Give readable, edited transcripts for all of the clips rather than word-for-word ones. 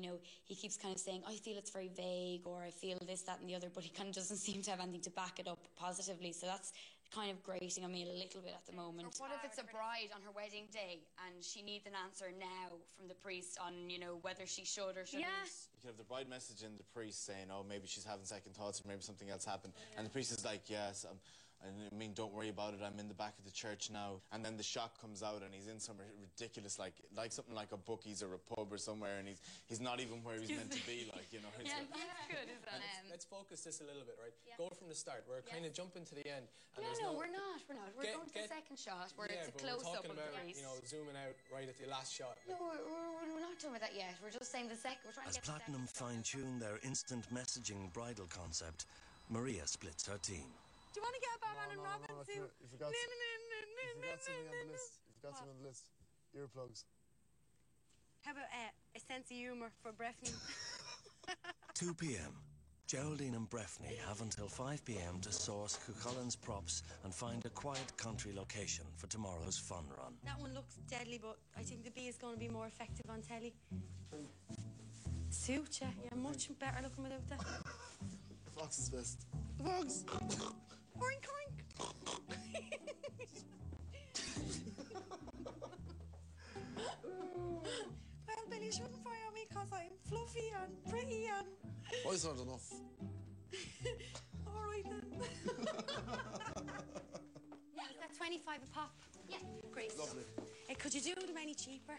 you know, he keeps kind of saying, I feel it's very vague, or I feel this, that and the other, but he kind of doesn't seem to have anything to back it up positively. So that's kind of grating on me a little bit at the moment. What if it's a bride on her wedding day and she needs an answer now from the priest on, you know, whether she should or shouldn't? Yeah. You can have the bride messaging the priest saying, oh, maybe she's having second thoughts or maybe something else happened. And the priest is like, yes, I mean, don't worry about it, I'm in the back of the church now. And then the shock comes out and he's in some ridiculous, like something like a Bookies or a pub or somewhere, and he's not even where he's meant to be, like, you know. Yeah, that's good, isn't it? Let's focus this a little bit, right? Yeah. Go from the start. We're kind of jumping to the end. And No, we're not. We're going to the second shot where it's a close-up of the priest. You know, zooming out right at the last shot. No, we're not talking about that yet. We're just saying the second. We're trying to get the second. As Platinum fine-tune their instant messaging bridal concept, Maria splits her team. Do you want to get a Batman and Robin? No, you forgot something on the list. You forgot something on the list. Earplugs. How about a sense of humour for Breffney? 2 p.m. Geraldine and Breffney have until 5 p.m. to source Cuchullin's props and find a quiet country location for tomorrow's fun run. That one looks deadly, but I think the bee is going to be more effective on telly. Suit you. You're much better looking without that. Fox is best. Fox! Oink, oink! Well, Billy, you shouldn't fire me because I'm fluffy and pretty and... Boys aren't enough. All right, then. Yeah, is that 25 a pop? Yeah, great. Lovely. Hey, could you do them any cheaper?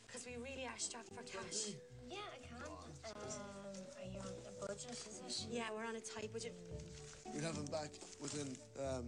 Because we really are strapped for cash. Yeah, I can. Are you on a budget, is it? Yeah, we're on a tight budget. We'd have them back within a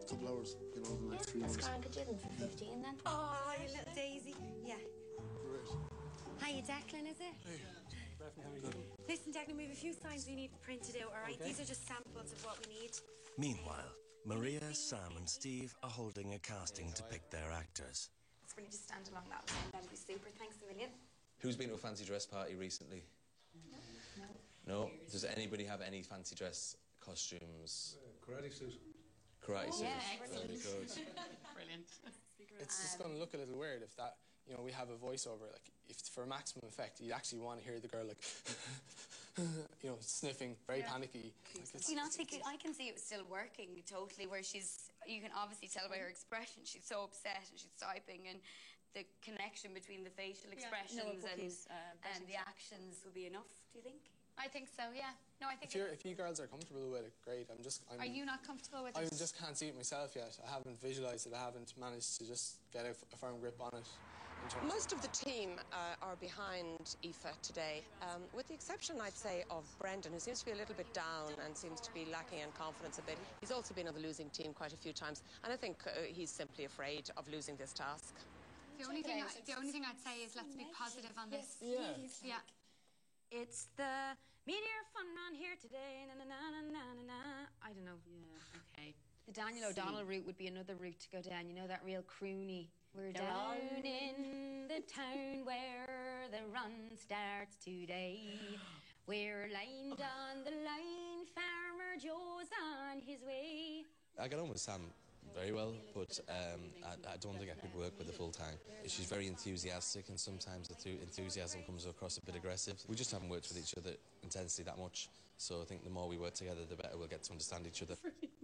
couple hours, you know, like 3 hours. That's grand. Could you do them for 15 then? Oh, you little daisy. Yeah. Great. Hiya, Declan, is it? Hey. Breffney, how are you doing? Listen, Declan, we have a few signs we need printed out, all right? Okay. These are just samples of what we need. Meanwhile, Maria, Sam and Steve are holding a casting to pick their actors. It's really just stand along that line. That'd be super. Thanks a million. Who's been to a fancy dress party recently? No. Does anybody have any fancy dress costumes? Karate suit. Karate suit. Yeah, very good. Brilliant. It's just going to look a little weird if that, you know, we have a voiceover, like, if for maximum effect, you'd actually want to hear the girl, like, you know, sniffing, very panicky. Like, Do you not think I can see it still working totally, where you can obviously tell by her expression, she's so upset and she's typing, and the connection between the facial expressions and the actions would be enough, do you think? I think so, yeah. No, I think if you girls are comfortable with it, great. Are you not comfortable with it? I just can't see it myself yet. I haven't visualised it. I haven't managed to just get a firm grip on it. Most of the team are behind Aoife today, with the exception, I'd say, of Brendan, who seems to be a little bit down and seems to be lacking in confidence a bit. He's also been on the losing team quite a few times, and I think he's simply afraid of losing this task. The only thing I'd say is let's be positive on this. Yeah. It's the meteor fun run here today. Na na na na na na na. I don't know. Yeah, okay. The Daniel O'Donnell route would be another route to go down. You know, that real croony. We're down in the town where the run starts today. We're lined on the line. Farmer Joe's on his way. I get on with Sam very well, but I don't think I could work with her full time. She's very enthusiastic, and sometimes the enthusiasm comes across a bit aggressive. We just haven't worked with each other intensely that much, so I think the more we work together, the better we'll get to understand each other.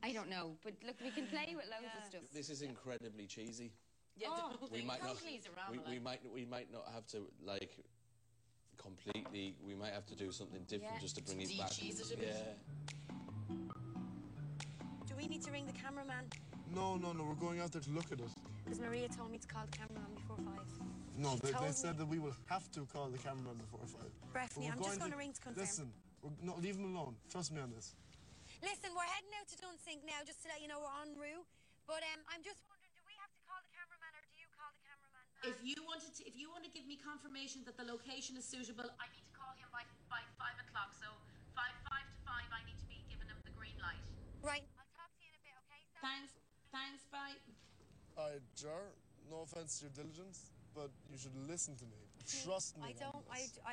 I don't know, but look, we can play with loads of stuff. This is incredibly cheesy. Yeah, we might not have to, like, completely. We might have to do something different just to bring it back. Yeah. Do we need to ring the cameraman? No, we're going out there to look at it. Because Maria told me to call the cameraman before 5. No, they said that we will have to call the cameraman before 5. Breffney, I'm just going to ring to confirm. Listen, leave him alone. Trust me on this. Listen, we're heading out to Dunsink now, just to let you know we're en route. But I'm just wondering, do we have to call the cameraman, or do you call the cameraman? If you want to give me confirmation that the location is suitable, I need to call him by 5 o'clock. So 5 to 5, I need to be giving him the green light. Right. I'll talk to you in a bit, okay? Thanks, bye. Jar, no offence to your diligence, but you should listen to me. Trust me. I don't.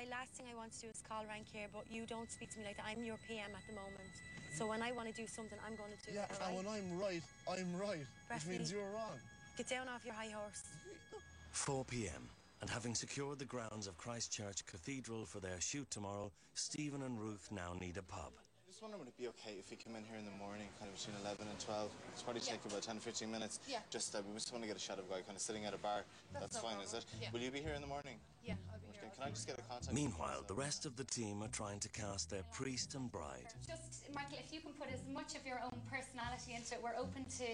Last thing I want to do is call rank here, but you don't speak to me like that. I'm your PM at the moment. So when I want to do something, I'm going to do it. Yeah, and when I'm right, I'm right. Breffney, which means you're wrong. Get down off your high horse. 4 p.m. And having secured the grounds of Christchurch Cathedral for their shoot tomorrow, Stephen and Ruth now need a pub. I just wonder, would it be okay if we come in here in the morning, kind of between 11 and 12? It's probably take about 10 or 15 minutes. Yeah. Just we just want to get a shot of a guy kind of sitting at a bar. That's fine, is it? Yeah. Will you be here in the morning? Yeah, I'll be here. Can I just get a contact? Meanwhile, the rest of the team are trying to cast their priest and bride. Just, Michael, if you can put as much of your own personality into it, we're open to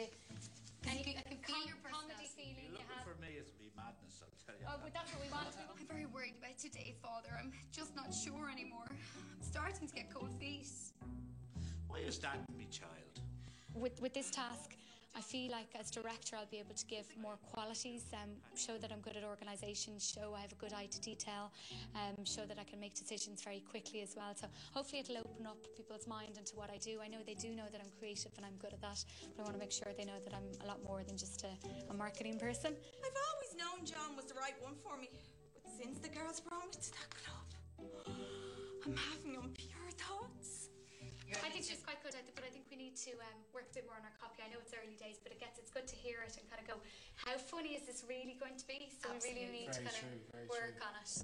any I can feel your comedy personality. feeling you Looking have. for me, it'll be madness, I'll tell you. Oh, but that's what we want. I'm very worried about today, Father. I'm just not sure anymore. I'm starting to get cold feet. Why is that, me child? With this task, I feel like as director I'll be able to give more qualities, show that I'm good at organisation, show I have a good eye to detail, show that I can make decisions very quickly as well. So hopefully it'll open up people's mind into what I do. I know they do know that I'm creative and I'm good at that, but I want to make sure they know that I'm a lot more than just a marketing person. I've always known John was the right one for me, but since the girls brought me to that club, I'm having impure thoughts. I think she's quite good at it, but I think we need to work a bit more on our copy. I know it's early days, but it's good to hear it and kind of go, how funny is this really going to be? So we really need to kind of work on it.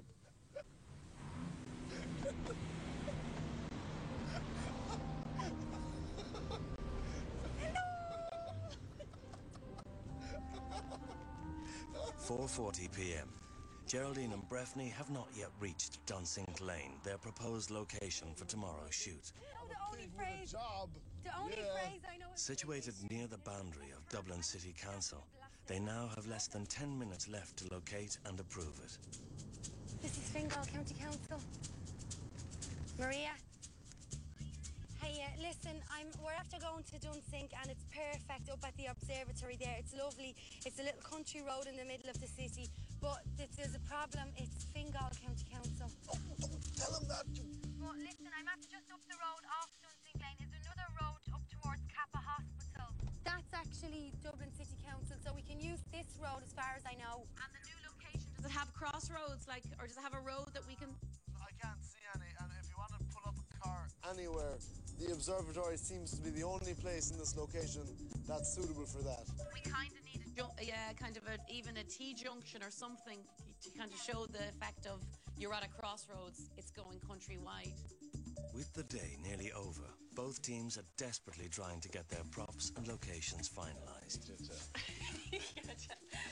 4:40 p.m. Geraldine and Breffney have not yet reached Dunsink Lane, their proposed location for tomorrow's shoot. The only phrase I know is... Situated near the boundary of Dublin City Council, they now have less than 10 minutes left to locate and approve it. This is Fingal County Council. Maria? Hey, listen, we're after going to Dunsink and it's perfect up at the observatory there. It's lovely. It's a little country road in the middle of the city. But there's a problem. It's Fingal County Council. Oh, don't tell him that. But listen, I'm after just up the road off Dunsink Lane. Is another road up towards Kappa Hospital. That's actually Dublin City Council, so we can use this road as far as I know. And the new location, does it have crossroads, or does it have a road that we can... I can't see any, and if you want to pull up a car anywhere, the observatory seems to be the only place in this location that's suitable for that. We kind of need even a T-junction or something to kind of show the effect of you're at a crossroads, it's going countrywide. With the day nearly over, both teams are desperately trying to get their props and locations finalised.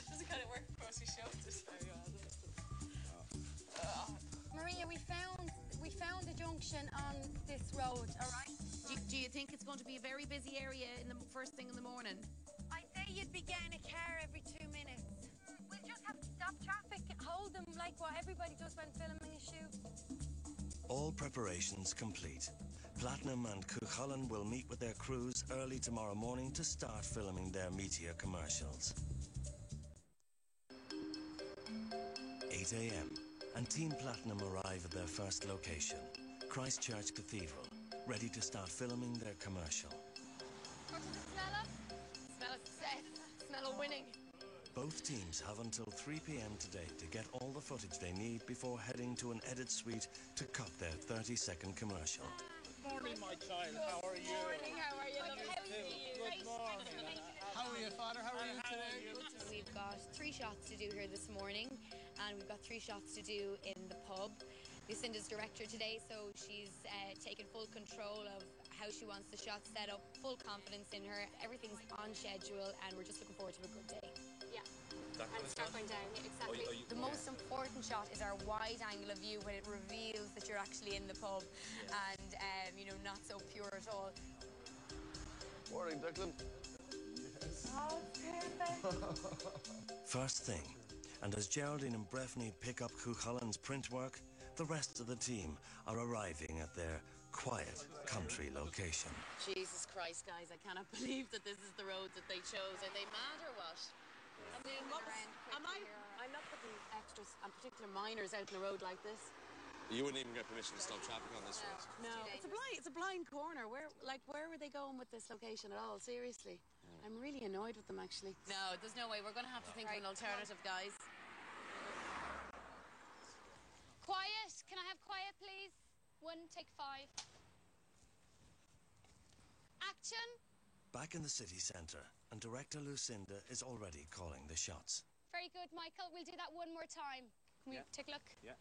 Doesn't kind of work for us, we showed this very well. Maria, we found a junction on this road, all right? Do you think it's going to be a very busy area in the first thing in the morning? I'd say you'd be getting a car every 2 minutes. We'll just have to stop traffic and hold them like what everybody does when filming a shoot. All preparations complete. Platinum and Cuchulainn will meet with their crews early tomorrow morning to start filming their meteor commercials. 8 a.m. and Team Platinum arrive at their first location, Christchurch Cathedral, ready to start filming their commercial. What does it smell of? Smell of success. Smell of winning. Both teams have until 3 p.m. today to get all the footage they need before heading to an edit suite to cut their 30-second commercial. Morning, my child. How are you? Morning, how are you? Good morning. How are you, Father? How are you today? We've got 3 shots to do here this morning, and we've got 3 shots to do in the pub. Lucinda's director today, so she's taken full control of how she wants the shots set up, full confidence in her. Everything's on schedule, and we're just looking forward to a good day. Yeah. And start going down, yeah, exactly. The most important shot is our wide angle of view when it reveals that you're actually in the pub and, not so pure at all. Morning, Declan. Yes. Oh, perfect. First thing, and as Geraldine and Breffney pick up Cuchulainn's print work, the rest of the team are arriving at their quiet country location. Jesus Christ, guys, I cannot believe that this is the road that they chose. Are they mad or what? I mean, I'm not putting extras and particular minors out in the road like this. You wouldn't even get permission to stop traffic on this road. No, it's a blind corner. Where were they going with this location at all? Seriously. I'm really annoyed with them, actually. No, there's no way. We're going to have to think of an alternative, guys. Quiet. Can I have quiet, please? 1, take 5. Action. Back in the city centre, and director Lucinda is already calling the shots. Very good, Michael. We'll do that one more time. Can we take a look? Yeah.